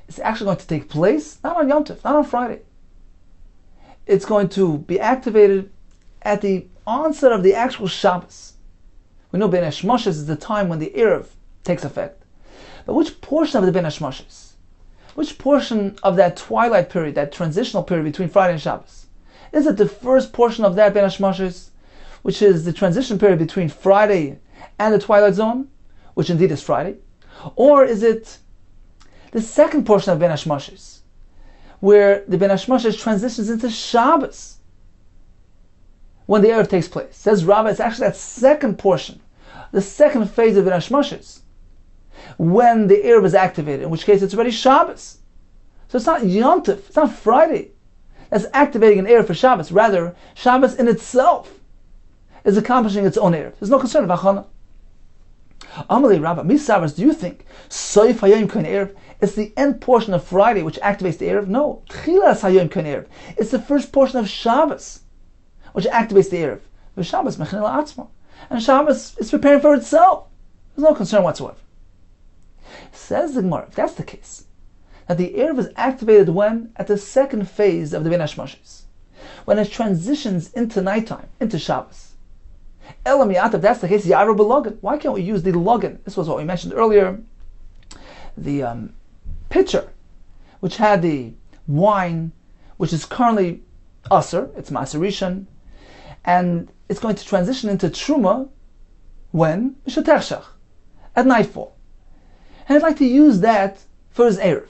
It's actually going to take place, not on Yom Tov, not on Friday. It's going to be activated at the onset of the actual Shabbos. We know Ben Hashmoshes is the time when the Erev takes effect. But which portion of the Ben Hashmoshes? Which portion of that twilight period, that transitional period between Friday and Shabbos? Is it the first portion of that Ben Hashmoshes, which is the transition period between Friday and the twilight zone, which indeed is Friday? Or is it the second portion of Ben Hashmoshes, where the Ben Hashmoshes transitions into Shabbos when the Erev takes place? Says Rabbah, it's actually that second portion, the second phase of Ben Hashmoshes, when the Erev is activated, in which case it's already Shabbos. So it's not Yom Tov, it's not Friday that's activating an Erev for Shabbos. Rather, Shabbos in itself is accomplishing its own Erev. There's no concern of Achana. Amalei Rabbah, Misavas, do you think Soif Hayom Kohen Erev, it's the end portion of Friday which activates the Erev? No. Tchilas Hayom Kohen Erev, it's the first portion of Shabbos which activates the Erev. But Shabbos Mechin Atzma, and Shabbos is preparing for itself. There's no concern whatsoever. Says the Gemara, if that's the case, that the Erev is activated when? At the second phase of the Ben Hashmoshes, when it transitions into nighttime, into Shabbos. Elamiyat, if that's the case, Yaru B'Logan. Why can't we use the Logan? This was what we mentioned earlier. The pitcher, which had the wine, which is currently Aser, it's Maserishan, and it's going to transition into Truma when? Mishatechshach, at nightfall. And I'd like to use that for his Erev.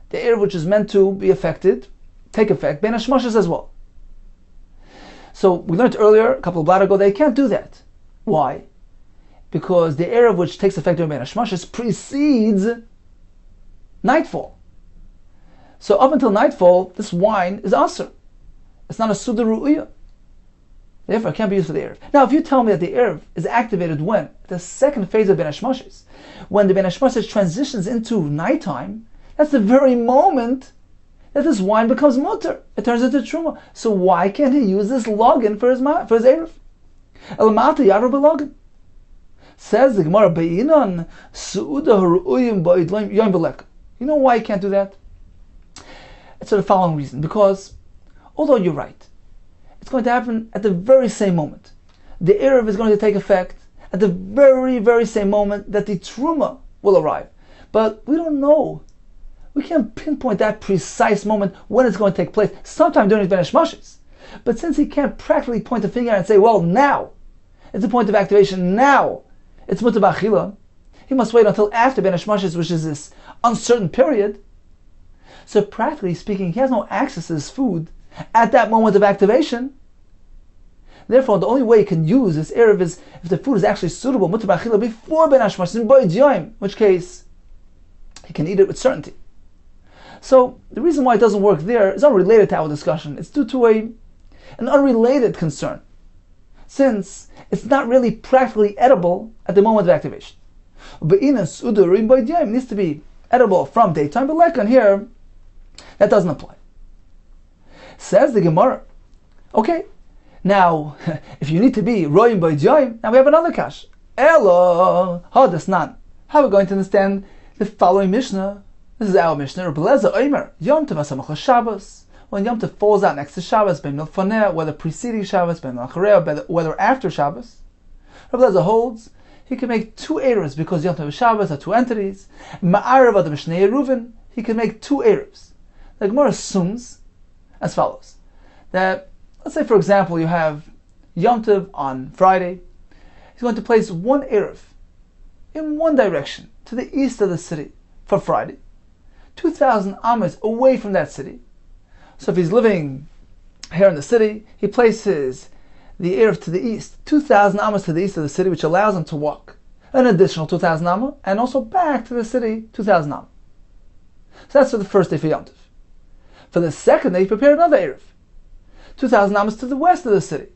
The Erev which is meant to be affected, take effect, Ben Hashmoshes as well. So we learned earlier, a couple of blot ago, they can't do that. Why? Because the Erev which takes effect during Ben Hashmoshes precedes nightfall. So up until nightfall, this wine is Aser. It's not a Suda Ru'uyah. Therefore, it can't be used for the Erev. Now, if you tell me that the Erev is activated when? The second phase of Ben Hashmoshes. When the Ben Hashmoshes transitions into nighttime, that's the very moment that this wine becomes mutter. It turns into truma. So why can't he use this login for his Erev? Elamata Yaru B'Login. Says the Gemara, Be'inan Su'uda Ha'ru'uyim Ba'idloim Yom B'Lek. You know why he can't do that? It's for the following reason. Because, although you're right, it's going to happen at the very same moment. The Erev is going to take effect at the very, very same moment that the Truma will arrive. But we don't know. We can't pinpoint that precise moment when it's going to take place, sometime during his Ben Hashmoshes. But since he can't practically point the finger and say, well, now, it's the point of activation, now, it's Mutar B'Achila, he must wait until after Ben Hashmoshes, which is this uncertain period. So practically speaking, he has no access to his food at that moment of activation. Therefore, the only way he can use this Erev is if the food is actually suitable, Mutar B'Achila, before Ben Hashmoshes, in Boyd Yoim, in which case he can eat it with certainty. So the reason why it doesn't work there is unrelated to our discussion. It's due to an unrelated concern, since it's not really practically edible at the moment of activation. But it needs to be edible from daytime, but like on here, that doesn't apply. Says the Gemara, okay, now if you need to be roim b'yayim, now we have another kash. Elo hadasnan. How are we going to understand the following Mishnah? This is our Mishnah. Rebeleza Omer Yom Tov Asamach Shabbos. When Yom Tov falls out next to Shabbos, ben milfaneh, whether preceding Shabbos, ben milchareh, whether after Shabbos, Rebeleza holds he can make two erevs because Yom Tov and Shabbos are two entities. Ma'arav of the Maseches Eruvin, he can make two erevs. The Gemara assumes as follows: that let's say, for example, you have Yom Tov on Friday. He's going to place one erev in one direction to the east of the city for Friday, 2,000 amas away from that city. So if he's living here in the city, he places the Erev to the east, 2,000 amas to the east of the city, which allows him to walk an additional 2,000 amma, and also back to the city, 2,000 amma. So that's for the first day for Yom Tov. For the second day, he prepared another Erev, 2,000 amas to the west of the city,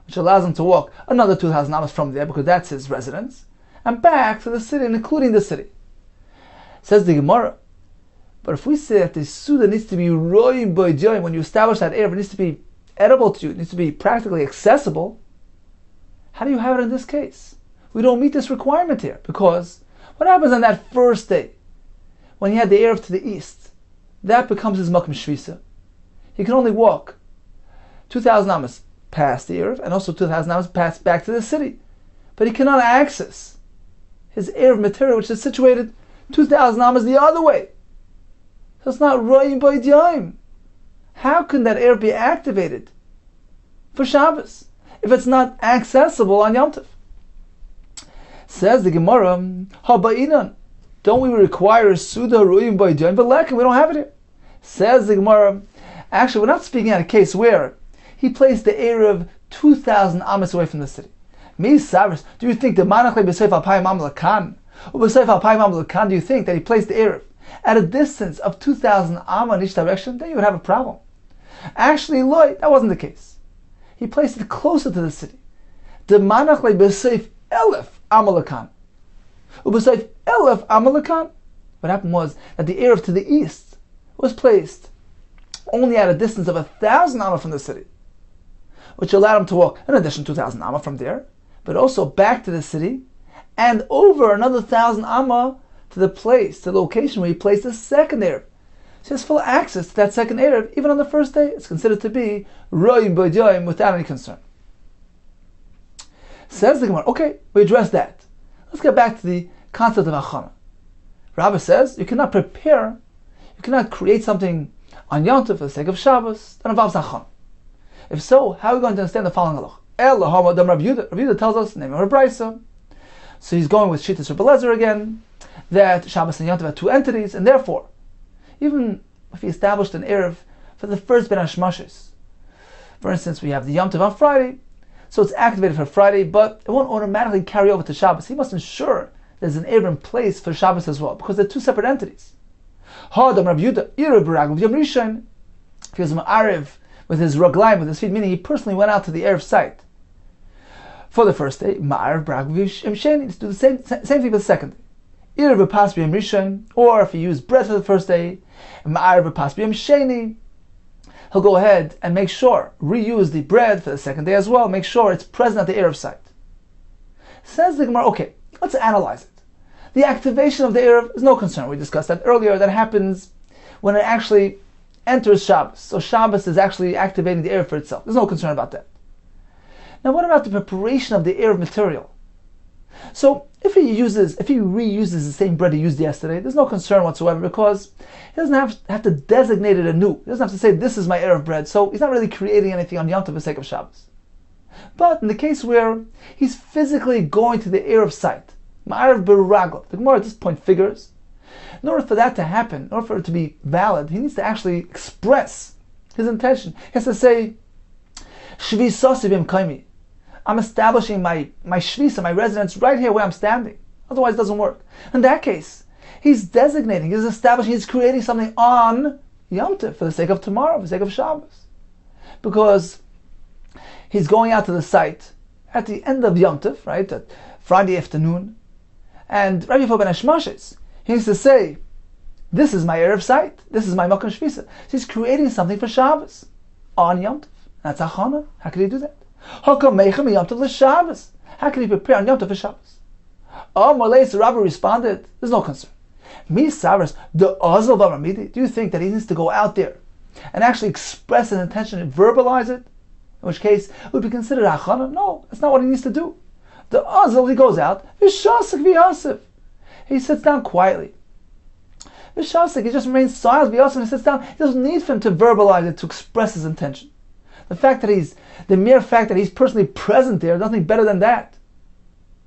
which allows him to walk another 2,000 amas from there, because that's his residence, and back to the city, and including the city. Says the Gemara, but if we say that the Suda needs to be roim boijoim, when you establish that Erev, it needs to be edible to you, it needs to be practically accessible, how do you have it in this case? We don't meet this requirement here, because what happens on that first day, when he had the Erev to the east, that becomes his Makom Shvisa. He can only walk 2,000 amas past the Erev, and also 2,000 amas past back to the city. But he cannot access his Erev material, which is situated 2,000 amas the other way. So it's not Royim Boidyayim. How can that Erev be activated for Shabbos if it's not accessible on Yom Tov? Says the Gemara, Haba'inan, don't we require Suda Royim Boidyayim? But Lekin, we don't have it here. Says the Gemara, actually, we're not speaking at a case where he placed the Erev 2,000 amas away from the city. Me Savris, do you think the Manachle B'Seif Al-Payim Amalakan, or B'Seif Al-Payim Amalakan, do you think that he placed the Erev at a distance of 2,000 amma in each direction? Then you would have a problem. Actually, Loi, that wasn't the case. He placed it closer to the city. The Manachle B'Seif Elef Amalakan, or B'Seif Elef Amalakan. What happened was that the Erev to the east was placed only at a distance of 1,000 amma from the city, which allowed him to walk an additional 2,000 amma from there, but also back to the city, and over another 1,000 amma to the place, to the location where he placed the second Erev. So he has full access to that second Erev. Even on the first day, it's considered to be Royim Boidyayim without any concern. Says the Gemara, okay, we addressed that. Let's get back to the concept of Achana. Rabbi says, you cannot prepare, you cannot create something on Yom Tov for the sake of Shabbos that involves Achana. If so, how are we going to understand the following halach? Rabbi Yehuda tells us, name of Brisa. So he's going with Shittas Rebbe Lezer again, that Shabbos and Yom Tov are two entities, and therefore, even if he established an Erev for the first Ben Hashmashes, for instance, we have the Yom Tov on Friday, so it's activated for Friday, but it won't automatically carry over to Shabbos. He must ensure there's an Erev in place for Shabbos as well, because they're two separate entities. If he was Ma'arev with his raglayim, with his feet, meaning he personally went out to the Erev site for the first day, Ma'arev Brag Sheni, let's do the same thing for the second day. Or if he used bread for the first day, Ma'arev Sheni, he'll go ahead and make sure, reuse the bread for the second day as well, make sure it's present at the Erev site. Says the Gemara, okay, let's analyze it. The activation of the Erev is no concern. We discussed that earlier. That happens when it actually enters Shabbos. So Shabbos is actually activating the Erev for itself. There's no concern about that. Now what about the preparation of the Erev material? So if he reuses the same bread he used yesterday, there's no concern whatsoever, because he doesn't have to designate it anew. He doesn't have to say, this is my Erev bread. So he's not really creating anything on Yom Tov for the sake of Shabbos. But in the case where he's physically going to the Erev site, Ma'arev Beragel, the Gemara at this point figures, in order for that to happen, in order for it to be valid, he needs to actually express his intention. He has to say, Shvi Sosibim Kaimi. I'm establishing my shvisa, my residence, right here where I'm standing. Otherwise it doesn't work. In that case, he's designating, he's establishing, he's creating something on Yom Tov for the sake of tomorrow, for the sake of Shabbos. Because he's going out to the site at the end of Yom Tov, right, at Friday afternoon, and right before Ben Hashmashes, he needs to say, this is my Erev site, this is my Makom Shvisa. So he's creating something for Shabbos on Yom Tov. That's Achana. How can he do that? How can he prepare on Yom Tov for Shabbos? The Rabbi responded, there's no concern. Do you think that he needs to go out there and actually express an intention and verbalize it? In which case, it would be considered Achana? No, that's not what he needs to do. The Azal, he goes out, he sits down quietly. He just remains silent, he sits down. He doesn't need for him to verbalize it, to express his intention. The mere fact that he's personally present there, nothing better than that.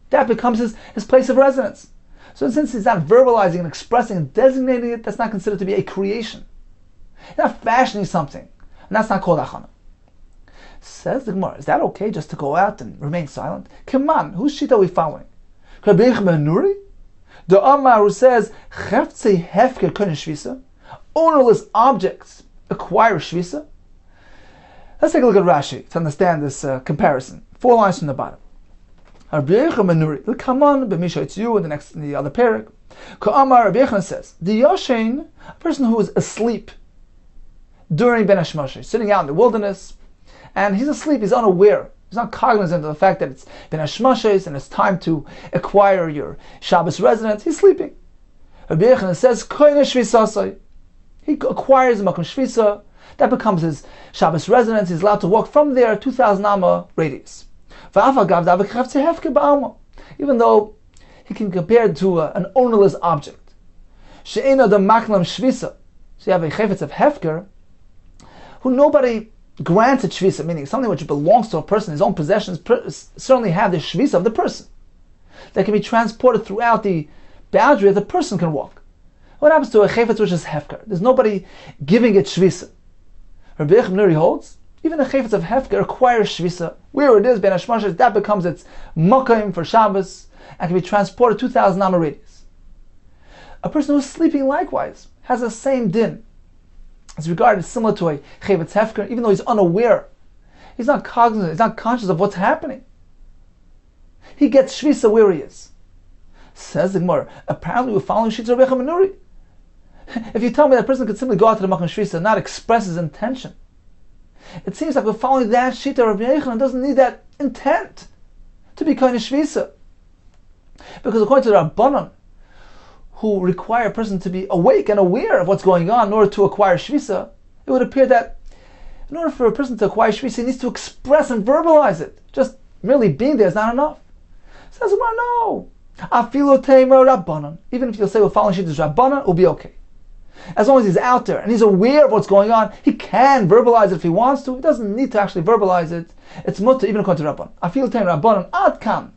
That becomes his place of residence. So since he's not verbalizing and expressing and designating it, that's not considered to be a creation. He's not fashioning something, and that's not called achana. Says the Gemara, is that okay just to go out and remain silent? Come on, whose shita are we following? Rabbi Yochanan ben Nuri? The Amar who says, Cheftzei hefker koinen shvisa, ownerless objects acquire shvisa? Let's take a look at Rashi to understand this comparison. 4 lines from the bottom. Rabbi Yochanan ben Nuri, come on, b'misha itzu in the other parak. Ka'amar Rabbi Yochanan says, the yoshen, a person who is asleep during Ben Hashmoshe, sitting out in the wilderness, and he's asleep, he's unaware, he's not cognizant of the fact that it's Ben Hashmoshe and it's time to acquire your Shabbos residence, he's sleeping. Rabbi Yochanan says, koine shvisasai. He acquires a makom shvisa, that becomes his Shabbos residence, he's allowed to walk from there 2,000 amma radius. Even though he can compare it to an ownerless object. She'ena the maklam shvisa. So you have a chayfetz of hefker, who nobody grants a shvisa, meaning something which belongs to a person, his own possessions certainly have the shvisa of the person. That can be transported throughout the boundary that the person can walk. What happens to a chayfetz which is hefker? There's nobody giving it shvisa. Rabbi Yochanan ben Nuri holds, even a chayfetz of hefker acquires shvisa. Where it is, Ben Hashmoshe, that becomes its makayim for Shabbos, and can be transported 2,000 amma radius. A person who's sleeping likewise has the same din. It's regarded similar to a chayvetz hefker, even though he's unaware. He's not cognizant, he's not conscious of what's happening. He gets shvisa where he is. Says the Gemara, apparently we're following Shitz Rabbi Yochanan ben Nuri. If you tell me that person could simply go out to the makom shvisa and not express his intention, it seems like we're following that Shita Rabbi Yochanan doesn't need that intent to be kind of shvisa. Because according to the Rabbanan, who require a person to be awake and aware of what's going on in order to acquire shvisa, it would appear that in order for a person to acquire shvisa, he needs to express and verbalize it. Just merely being there is not enough. Says Umar, no. Afilu teima Rabbanan. Even if you'll say we're following Shita's Rabbanan, it will be okay. As long as he's out there and he's aware of what's going on, he can verbalize it if he wants to. He doesn't need to actually verbalize it. It's mutter even according to Rabban. Afil teim Rabbanan ad kam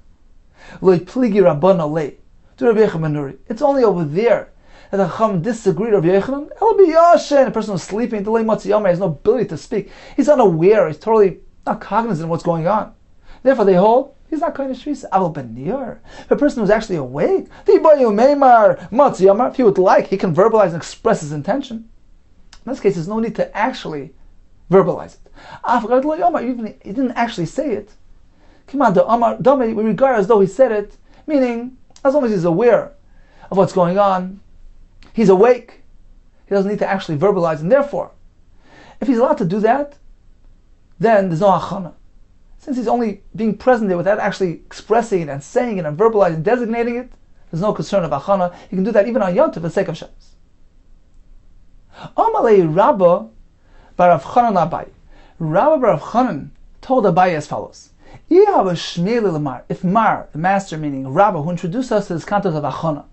loy pligi Rabbanan lei. To Rabbi Yochanan ben Nuri, it's only over there that the Chacham disagreed with Rabbi Yochanan. El biyashen, a person who's sleeping, delay matzi yomer, has no ability to speak. He's unaware. He's totally not cognizant of what's going on. Therefore, they hold he's not kind of shvisa. Aval ben nir, a person who's actually awake. If he would like, he can verbalize and express his intention. In this case, there's no need to actually verbalize it. Even he didn't actually say it. Come on, we regard as though he said it, meaning as long as he's aware of what's going on, he's awake. He doesn't need to actually verbalize, and therefore, if he's allowed to do that, then there's no achana. Since he's only being present there without actually expressing it and saying it and verbalizing, designating it, there's no concern of achana. He can do that even on Yom Tov for the sake of Shabbos. Amalei Rabba bar Rav Chanan Abai. Rabba bar Rav Chanan told Abai as follows: if Mar, the master, meaning Rabba, who introduced us to this concept of achana,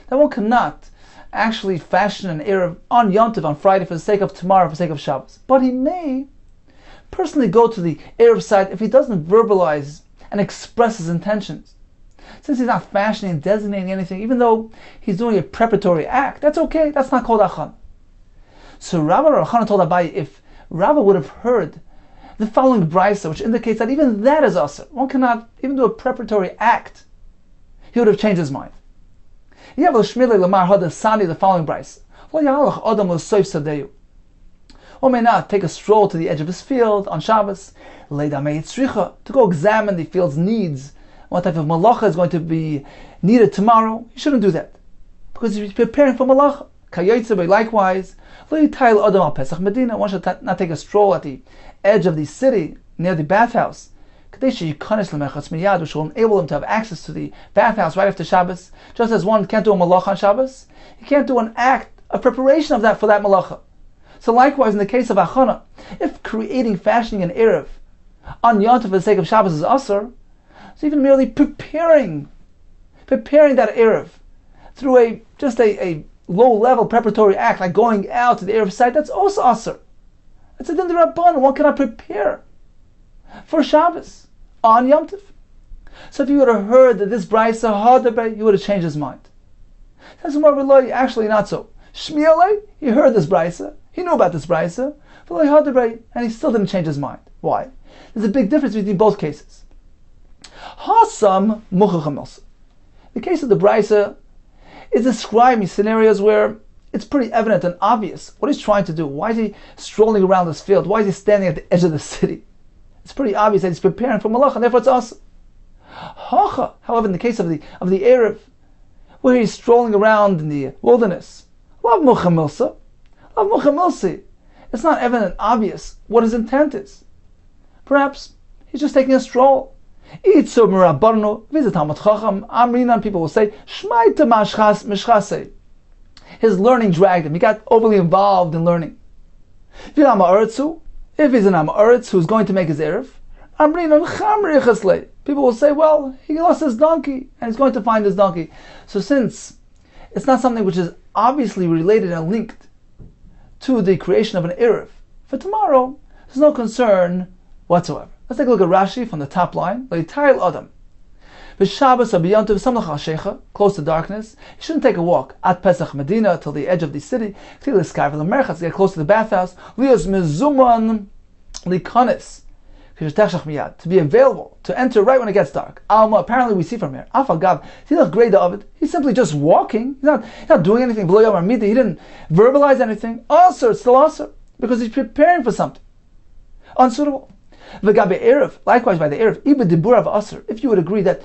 that one cannot actually fashion an Erev on Yom Tov on Friday for the sake of tomorrow, for the sake of Shabbos, but he may personally go to the Erev site if he doesn't verbalize and express his intentions. Since he's not fashioning and designating anything, even though he's doing a preparatory act, that's okay, that's not called achana. So Rabba Rav Chanan told Abai, if Rabba would have heard the following brisa, which indicates that even that is asur, one cannot even do a preparatory act, he would have changed his mind. The following brisa: one may not take a stroll to the edge of his field on Shabbos, to go examine the field's needs, what type of malacha is going to be needed tomorrow. You shouldn't do that, because he's preparing for malacha. Likewise, one should not take a stroll at the edge of the city near the bathhouse, which will enable him to have access to the bathhouse right after Shabbos. Just as one can't do a malacha on Shabbos, he can't do an act of preparation of that for that malacha. So likewise, in the case of achana, if creating, fashioning an erev on Yom Tov for the sake of Shabbos is asur, so even merely preparing that erev through a low-level preparatory act, like going out to the erev site, that's also asur. It's a din d'Rabbanan. One cannot prepare for Shabbos on Yom Tov. So if you would have heard that this brisa hadabe, you would have changed his mind. Says Gemara, actually not so. Shmiele, he heard this brisa, he knew about this brisa, and he still didn't change his mind. Why? There's a big difference between both cases. Hasam muchachamilsa. The case of the brisa is describing scenarios where it's pretty evident and obvious what he's trying to do. Why is he strolling around this field? Why is he standing at the edge of the city? It's pretty obvious that he's preparing for malach, and therefore it's awesome. However, in the case of the Erev, where he's strolling around in the wilderness, lav muchamilsa, it's not evident and obvious what his intent is. Perhaps he's just taking a stroll. People will say, his learning dragged him. He got overly involved in learning. If he's an Amaretz who's going to make his Erev, people will say, well, he lost his donkey and he's going to find his donkey. So since it's not something which is obviously related and linked to the creation of an Erev, for tomorrow, there's no concern whatsoever. Let's take a look at Rashi from the top line. Leitayil Adam. B'Shabbos or b'Yontiv Samlach Shecha, close to darkness. You shouldn't take a walk at Pesach Medina till the edge of the city. To get close to the bathhouse. Lios mezuman likonis. To be available to enter right when it gets dark. Alma, apparently we see from here. Afagav, he's simply just walking. He's not doing anything. He didn't verbalize anything. Also, it's still also because he's preparing for something unsuitable. V'gabe Erev, likewise by the Erev, ibn dibur of Asr, if you would agree that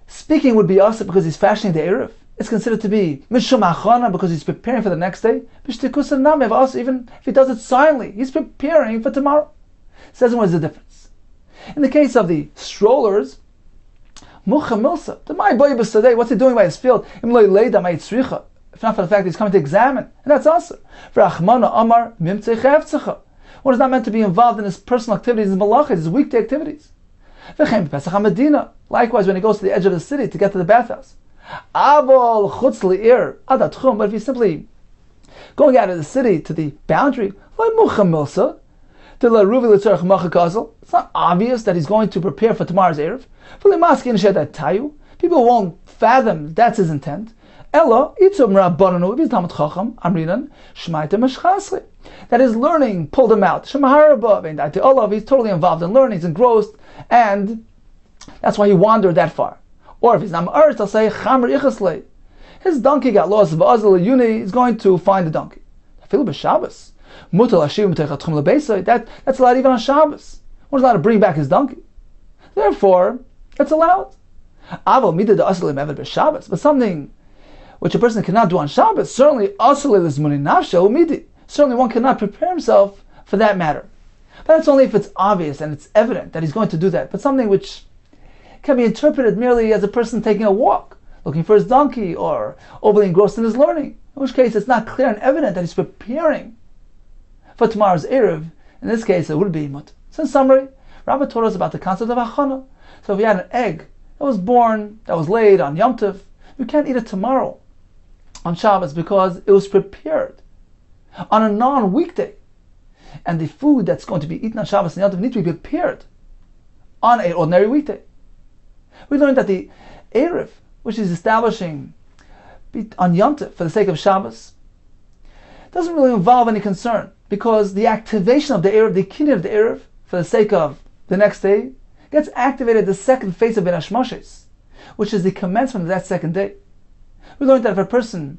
speaking would be Asr because he's fashioning the Erev, it's considered to be mishum achana because he's preparing for the next day. B'shtikusa nami of Asr, even if he does it silently, he's preparing for tomorrow. Says what is the difference? In the case of the strollers, mucha milsa, the my boy today, what's he doing by his field? If not for the fact that he's coming to examine, and that's Asr. V'rachmana amar mimtzei chevtzecha. One is not meant to be involved in his personal activities, his malachas, his weekday activities. Likewise, when he goes to the edge of the city to get to the bathhouse. But if he's simply going out of the city to the boundary, it's not obvious that he's going to prepare for tomorrow's Erev. People won't fathom that's his intent. That his learning pulled him out. He's totally involved in learning, he's engrossed, and that's why he wandered that far. Or if he's not Ma'aretz, I'll say, his donkey got lost, he's going to find the donkey. That's allowed even on Shabbos. One's allowed to bring back his donkey. Therefore, it's allowed. But something which a person cannot do on Shabbos, certainly one cannot prepare himself for that matter. But that's only if it's obvious and it's evident that he's going to do that. But something which can be interpreted merely as a person taking a walk, looking for his donkey, or overly engrossed in his learning, in which case it's not clear and evident that he's preparing for tomorrow's Erev. In this case, it would be mut. So in summary, Rabbi taught us about the concept of achana. So if you had an egg that was born, that was laid on Yom Tov, you can't eat it tomorrow on Shabbos because it was prepared on a non-weekday. And the food that's going to be eaten on Shabbos and Yom Tov needs to be prepared on an ordinary weekday. We learned that the Erev, which is establishing on Yom Tov for the sake of Shabbos, doesn't really involve any concern because the activation of the Erev, the kinyan of the Erev, for the sake of the next day, gets activated the second phase of Ben Hashmoshes, which is the commencement of that second day. We learned that if a person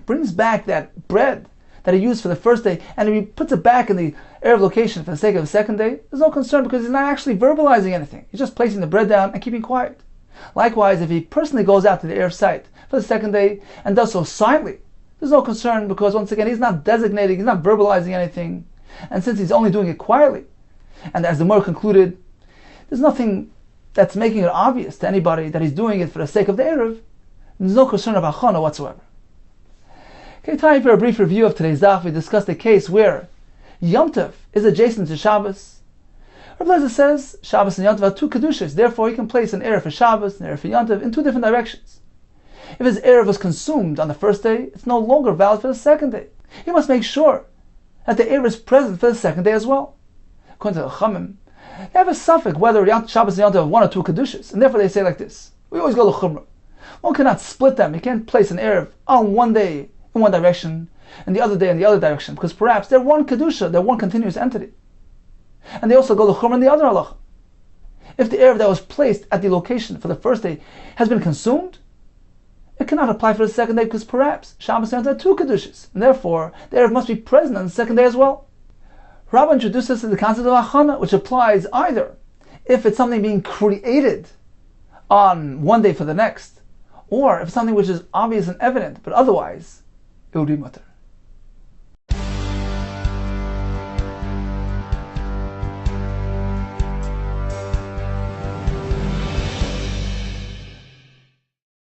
brings back that bread that he used for the first day and he puts it back in the Erev location for the sake of the second day, there's no concern because he's not actually verbalizing anything. He's just placing the bread down and keeping quiet. Likewise, if he personally goes out to the Erev site for the second day and does so silently, there's no concern because once again, he's not designating, he's not verbalizing anything. And since he's only doing it quietly, and as the Gemara concluded, there's nothing that's making it obvious to anybody that he's doing it for the sake of the Erev, there's no concern of achana whatsoever. Okay, time for a brief review of today's daf. We discussed a case where Yom Tov is adjacent to Shabbos. Rav Lezer says Shabbos and Yom Tov are two kedushas, therefore he can place an Erev for Shabbos and an Erev for Yom Tov in two different directions. If his Erev was consumed on the first day, it's no longer valid for the second day. He must make sure that the Erev is present for the second day as well. According to the Chachamim, they have a suffix whether Shabbos and Yom Tov have one or two kedushas, and therefore they say like this. We always go to Chumrah. One cannot split them. You can't place an Erev on one day in one direction and the other day in the other direction, because perhaps they're one Kedusha, they're one continuous entity. And they also go to Chumrah in the other halacha. If the Erev that was placed at the location for the first day has been consumed, it cannot apply for the second day, because perhaps Shabbos are two Kedushas, and therefore the Erev must be present on the second day as well. Rabbah introduces us to the concept of Achana, which applies either if it's something being created on one day for the next, or if it's something which is obvious and evident, but otherwise it would be mutter.